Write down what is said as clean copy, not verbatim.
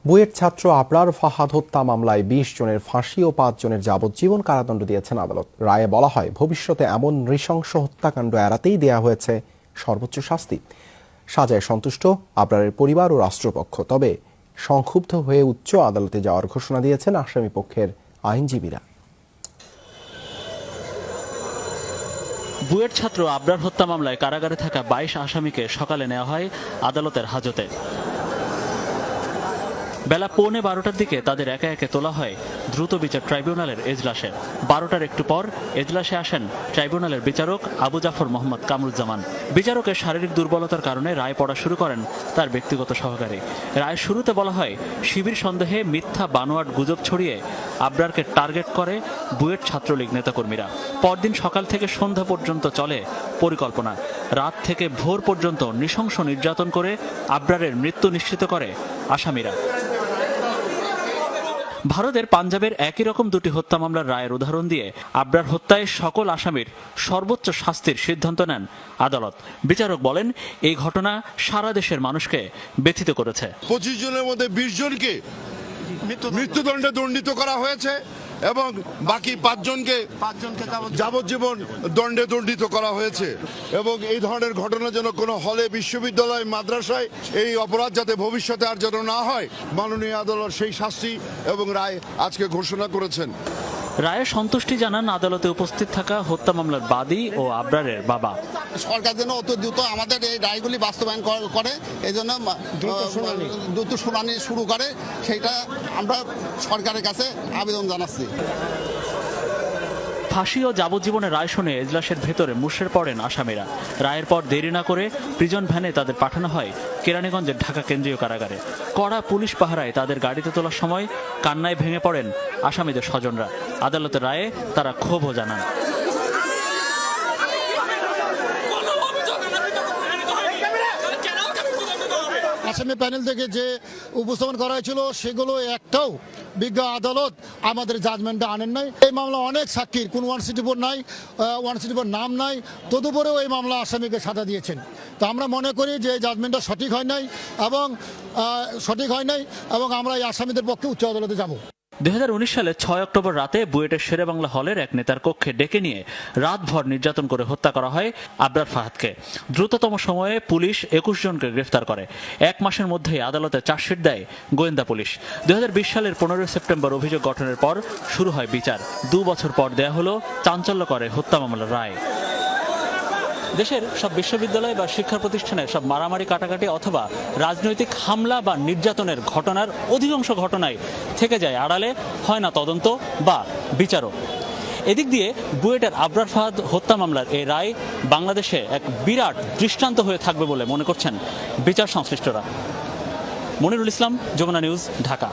বুয়েট ছাত্র আবরার ফাহাদ হত্যা মামলায় ২০ জনের ফাঁসি ও ৫ জনের যাবজ্জীবন কারাদণ্ড দিয়েছেন আদালত। রায়ে বলা হয়, ভবিষ্যতে এমন নৃশংস হত্যাকাণ্ড এড়াতেই দেয়া হয়েছে সর্বোচ্চ শাস্তি। সাজায় সন্তুষ্ট আবরারের পরিবার ও রাষ্ট্রপক্ষ। তবে সংক্ষুব্ধ হয়ে উচ্চ আদালতে যাওয়ার ঘোষণা দিয়েছেন আসামি পক্ষের আইনজীবীরা। বুয়েট ছাত্র আবরার হত্যা মামলায় কারাগারে থাকা ২২ আসামিকে সকালে নেওয়া হয় আদালতের হাজতে। বেলা ১১:৩০টার দিকে তাদের একে একে তোলা হয় দ্রুত বিচার ট্রাইব্যুনালের এজলাসে। ১২টার একটু পর এজলাসে আসেন ট্রাইব্যুনালের বিচারক আবু জাফর মোহাম্মদ কামরুজ্জামান। বিচারকের শারীরিক দুর্বলতার কারণে রায় পড়া শুরু করেন তার ব্যক্তিগত সহকারী। রায়ের শুরুতে বলা হয়, শিবির সন্দেহে মিথ্যা বানোয়াট গুজব ছড়িয়ে আবরারকে টার্গেট করে বুয়েট ছাত্রলীগ নেতাকর্মীরা। পরদিন সকাল থেকে সন্ধ্যা পর্যন্ত চলে পরিকল্পনা। রাত থেকে ভোর পর্যন্ত নৃশংস নির্যাতন করে আবরারের মৃত্যু নিশ্চিত করে আসামিরা। ভারতের পাঞ্জাবের একই রকম দুটি হত্যা মামলার রায়ের উদাহরণ দিয়ে আবরার হত্যায় সকল আসামির সর্বোচ্চ শাস্তির সিদ্ধান্ত নেন আদালত। বিচারক বলেন, এই ঘটনা সারা দেশের মানুষকে ব্যথিত করেছে। ২৫ জনের মধ্যে ২০ জনকে মৃত্যুদণ্ডে দণ্ডিত করা হয়েছে এবং বাকি ৫ জনকে যাবজ্জীবন দণ্ডে দণ্ডিত করা হয়েছে। এবং এই ধরনের ঘটনা যেন কোনো হলে, বিশ্ববিদ্যালয়, মাদ্রাসায় এই অপরাধ যাতে ভবিষ্যতে আর যেন না হয়, মাননীয় আদালত সেই শাস্তি এবং রায় আজকে ঘোষণা করেছেন। রায়ে সন্তুষ্টি জানান আদালতে উপস্থিত থাকা হত্যা মামলার বাদী ও আবরারের বাবা। সরকার যেন অত দ্রুত আমাদের এই রায়গুলি বাস্তবায়ন করে, এই জন্য দ্রুত শুনানি শুরু করে, সেইটা আমরা সরকারের কাছে আবেদন জানাচ্ছি। ফাঁসি ও যাবজ্জীবনের রায় শুনে এজলাসের ভেতরে মুষড়ে পড়েন আসামিরা। রায়ের পর দেরি না করে প্রিজন ভ্যানে তাদের পাঠানো হয় কেরানীগঞ্জের ঢাকা কেন্দ্রীয় কারাগারে। কড়া পুলিশ পাহারায় তাদের গাড়িতে তোলার সময় কান্নায় ভেঙে পড়েন আসামিদের স্বজনরা। আদালতের রায়ে তারা ক্ষোভও জানান। আসামি প্যানেল থেকে যে উপস্থাপন করা হয়েছিল সেগুলো একটাও বিজ্ঞ আদালত আমাদের জাজমেন্টে আনেন নাই। এই মামলা অনেক সাক্ষীর, কোন 164 নাই, 164 নাম নাই, তদুপরেও এই মামলা আসামিকে সাজা দিয়েছেন। তো আমরা মনে করি যে এই জাজমেন্টটা সঠিক হয় নাই এবং আমরা এই আসামিদের পক্ষে উচ্চ আদালতে যাব। ২০১৯ সালে ৬ অক্টোবর রাতে বুয়েটের শেরেবাংলা হলের এক নেতার কক্ষে ডেকে নিয়ে রাতভর নির্যাতন করে হত্যা করা হয় আবরার ফাহাদকে। দ্রুততম সময়ে পুলিশ ২১ জনকে গ্রেফতার করে। ১ মাসের মধ্যেই আদালতে চার্জশিট দেয় গোয়েন্দা পুলিশ। ২০২০ সালের ১৫ সেপ্টেম্বর অভিযোগ গঠনের পর শুরু হয় বিচার। ২ বছর পর দেয়া হলো চাঞ্চল্যকর হত্যা মামলার রায়। দেশের সব বিশ্ববিদ্যালয় বা শিক্ষা প্রতিষ্ঠানে সব মারামারি, কাটাকাটি অথবা রাজনৈতিক হামলা বা নির্যাতনের ঘটনার অধিকাংশ ঘটনায় থেকে যায় আড়ালে, হয় না তদন্ত বা বিচারক। এদিক দিয়ে বুয়েটের আবরার ফাহাদ হত্যা মামলার এই রায় বাংলাদেশে এক বিরাট দৃষ্টান্ত হয়ে থাকবে বলে মনে করছেন বিচার সংশ্লিষ্টরা। মনিরুল ইসলাম, যমুনা নিউজ, ঢাকা।